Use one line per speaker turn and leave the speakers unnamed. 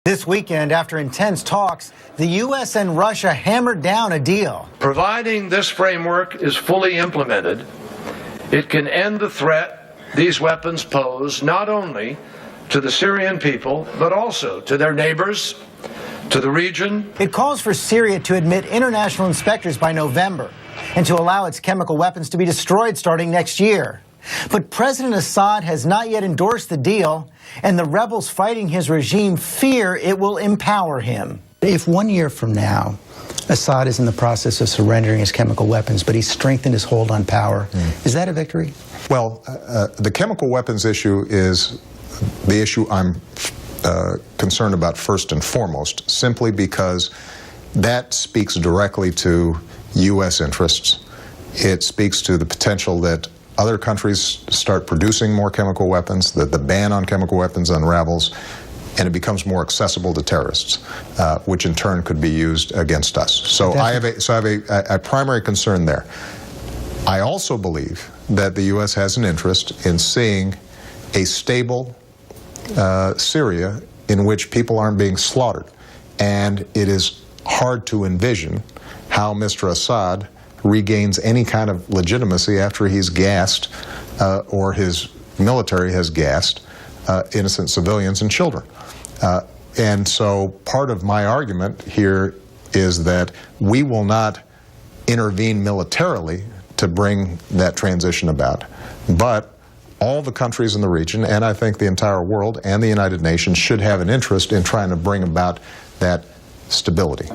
This weekend, after intense talks, the U.S. and Russia hammered down a deal.
Providing this framework is fully implemented, it can end the threat these weapons pose not only to the Syrian people, but also to their neighbors, to the region.
It calls for Syria to admit international inspectors by November and to allow its chemical weapons to be destroyed starting next year. But President Assad has not yet endorsed the deal, and the rebels fighting his regime fear it will empower him.
If 1 year from now, Assad is in the process of surrendering his chemical weapons, but he's strengthened his hold on power, is that a victory?
Well, the chemical weapons issue is the issue I'm concerned about first and foremost, simply because that speaks directly to U.S. interests. It speaks to the potential that other countries start producing more chemical weapons, that the ban on chemical weapons unravels, and it becomes more accessible to terrorists, which in turn could be used against us. So I have a primary concern there. I also believe that the U.S. has an interest in seeing a stable Syria in which people aren't being slaughtered. And it is hard to envision how Mr. Assad regains any kind of legitimacy after he's gassed or his military has gassed innocent civilians and children. And so part of my argument here is that we will not intervene militarily to bring that transition about, but all the countries in the region, and I think the entire world and the United Nations, should have an interest in trying to bring about that stability.